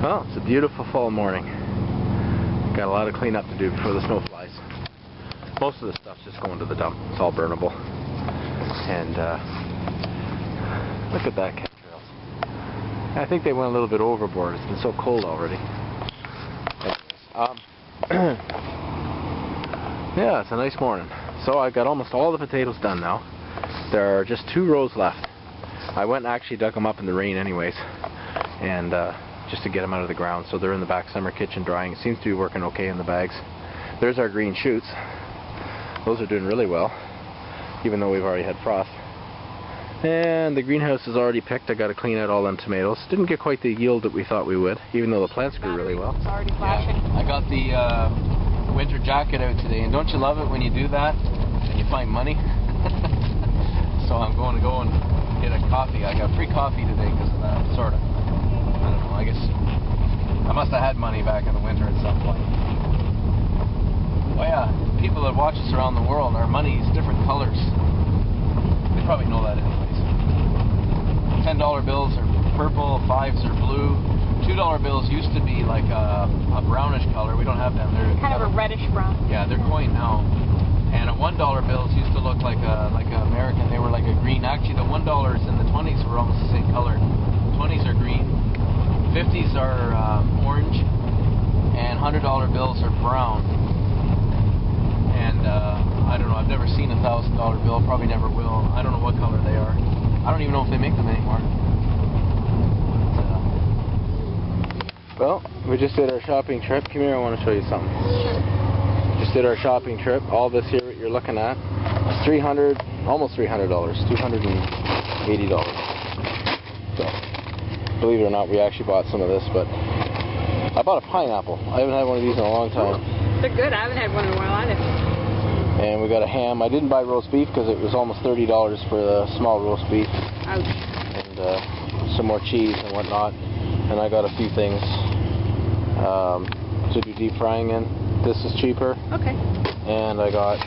Well, it's a beautiful fall morning. Got a lot of cleanup to do before the snow flies. Most of the stuff's just going to the dump. It's all burnable. And look at that chemtrails. I think they went a little bit overboard. It's been so cold already. Anyways, yeah, it's a nice morning. So I got almost all the potatoes done now. There are just 2 rows left. I went and actually dug them up in the rain anyways, and just to get them out of the ground. So they're in the back summer kitchen drying. It seems to be working okay in the bags. There's our green shoots. Those are doing really well, even though we've already had frost. And the greenhouse is already picked. I got to clean out all them tomatoes. Didn't get quite the yield that we thought we would, even though the plants grew really well. It's already flashing. Yeah. I got the winter jacket out today, and don't you love it when you do that and you find money? So I'm going to go and get a coffee. I got free coffee today because of that, sort of. I don't know, I guess I must have had money back in the winter at some point. Oh yeah, people that watch us around the world, our money is different colors. They probably know that anyways. $10 bills are purple, 5s are blue. $2 bills used to be like a brownish color. We don't have them. They're kind of a reddish brown. Yeah, they're coin now. And a $1 bills used to look like a American. They were like a green. Actually, the $1s and the 20s were almost the same color. 20s are green, 50s are orange, and $100 bills are brown. And I don't know. I've never seen a $1,000 bill. Probably never will. I don't know what color they are. I don't even know if they make them anymore. Well, we just did our shopping trip. Come here, I want to show you something. Sure. Just did our shopping trip. All this here that you're looking at is $300, almost $300, $280. So, believe it or not, we actually bought some of this, but I bought a pineapple. I haven't had one of these in a long time. They're good. I haven't had one in a while either. And we got a ham. I didn't buy roast beef because it was almost $30 for the small roast beef. Ouch. And some more cheese and whatnot. And I got a few things to do deep frying in. This is cheaper. Okay. And I got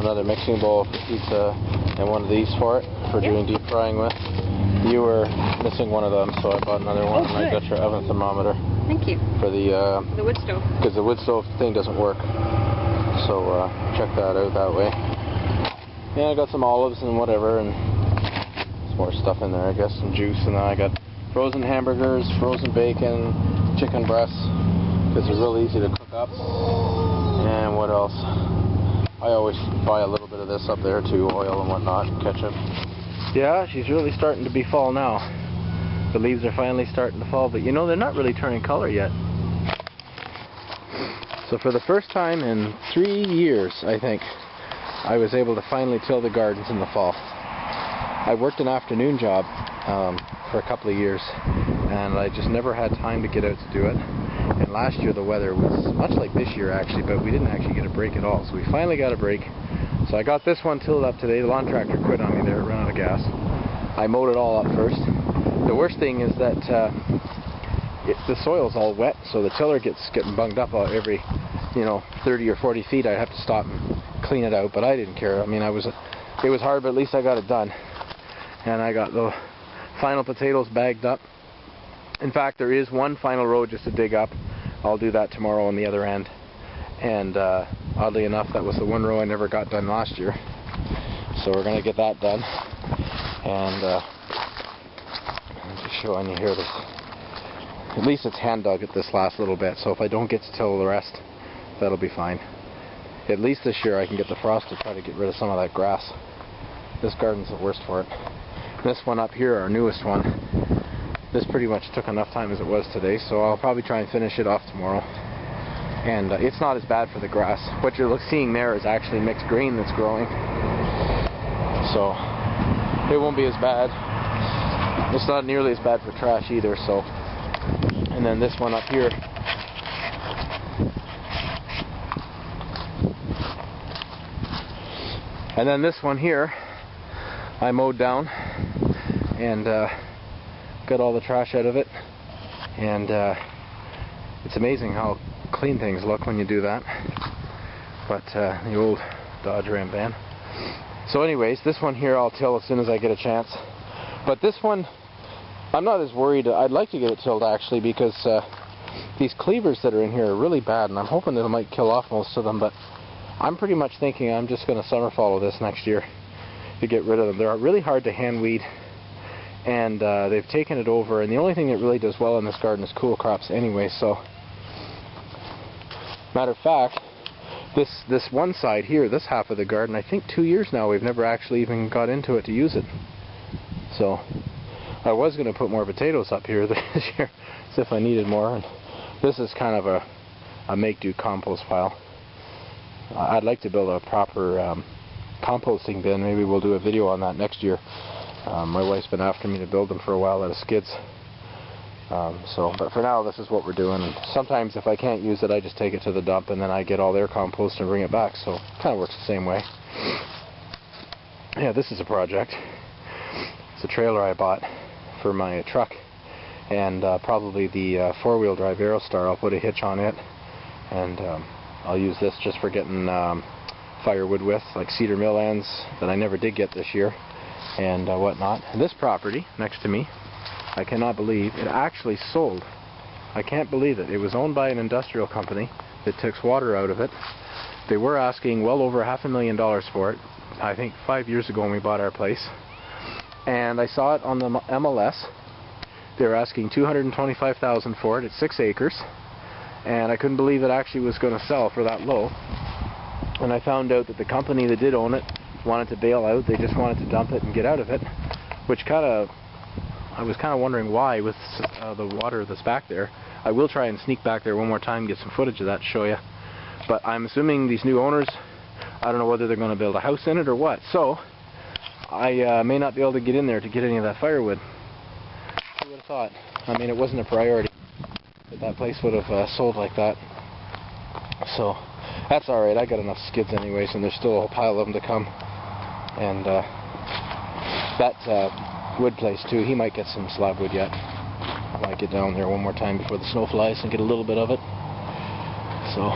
another mixing bowl for pizza and one of these for it, for doing deep frying with. You were missing one of them, so I bought another one. And I got your oven thermometer. Thank you. For the wood stove. Because the wood stove thing doesn't work. So check that out that way. And I got some olives and whatever, and some more stuff in there, I guess, some juice. And then I got frozen hamburgers, frozen bacon, chicken breasts, because they're real easy to cook up. And what else? I always buy a little bit of this up there too, oil and whatnot, ketchup. Yeah, she's really starting to be fall now. The leaves are finally starting to fall, but you know, they're not really turning color yet. So for the first time in 3 years, I think, I was able to finally till the gardens in the fall. I worked an afternoon job for a couple of years, and I just never had time to get out to do it. And last year the weather was much like this year actually, but we didn't actually get a break at all. So we finally got a break. So I got this one tilled up today. The lawn tractor quit on me there, it ran out of gas. I mowed it all up first. The worst thing is that the soil's all wet, so the tiller gets getting bunged up every, 30 or 40 feet. I'd have to stop and clean it out, but I didn't care. I mean, it was hard, but at least I got it done. And I got the final potatoes bagged up. In fact, there is one final row just to dig up. I'll do that tomorrow on the other end. And oddly enough, that was the one row I never got done last year. So we're going to get that done. And I'm just showing you here this. At least it's hand dug at this last little bit, so if I don't get to till the rest, that'll be fine. At least this year I can get the frost to try to get rid of some of that grass. This garden's the worst for it. This one up here, our newest one, this pretty much took enough time as it was today, so I'll probably try and finish it off tomorrow. And it's not as bad for the grass. What you're seeing there is actually mixed green that's growing. So it won't be as bad. It's not nearly as bad for trash either, so. And then this one up here. And then this one here, I mowed down and got all the trash out of it. And it's amazing how clean things look when you do that. But the old Dodge Ram van. So anyways, this one here I'll till as soon as I get a chance. But this one, I'm not as worried. I'd like to get it tilled actually, because these cleavers that are in here are really bad, and I'm hoping that it might kill off most of them, but I'm pretty much thinking I'm just going to summer follow this next year to get rid of them. They're really hard to hand weed, and they've taken it over, and the only thing that really does well in this garden is cool crops anyway. So matter of fact, this one side here, this half of the garden, I think 2 years now we've never actually even got into it to use it. So I was going to put more potatoes up here this year as if I needed more, and this is kind of a make-do compost pile. I'd like to build a proper composting bin. Maybe we'll do a video on that next year. My wife's been after me to build them for a while out of skids. But for now, this is what we're doing. And sometimes if I can't use it, I just take it to the dump, and then I get all their compost and bring it back. So it kind of works the same way. Yeah, this is a project. It's a trailer I bought for my truck, and probably the four-wheel drive Aerostar. I'll put a hitch on it, and I'll use this just for getting firewood with, like cedar mill ends that I never did get this year, and whatnot. And this property next to me, I cannot believe it actually sold. I can't believe it. It was owned by an industrial company that takes water out of it. They were asking well over $500,000 for it, I think 5 years ago when we bought our place. And I saw it on the MLS. They were asking $225,000 for it. It's 6 acres. And I couldn't believe it actually was going to sell for that low. And I found out that the company that did own it wanted to bail out. They just wanted to dump it and get out of it, which I was kind of wondering why with the water that's back there. I will try and sneak back there one more time, get some footage of that to show you. But I'm assuming these new owners, I don't know whether they're going to build a house in it or what. So I may not be able to get in there to get any of that firewood. Who would have thought? I mean, it wasn't a priority, but that place would have sold like that. So that's alright. I got enough skids anyways, and there's still a whole pile of them to come. And that wood place too, he might get some slab wood yet. I might get down there one more time before the snow flies and get a little bit of it. So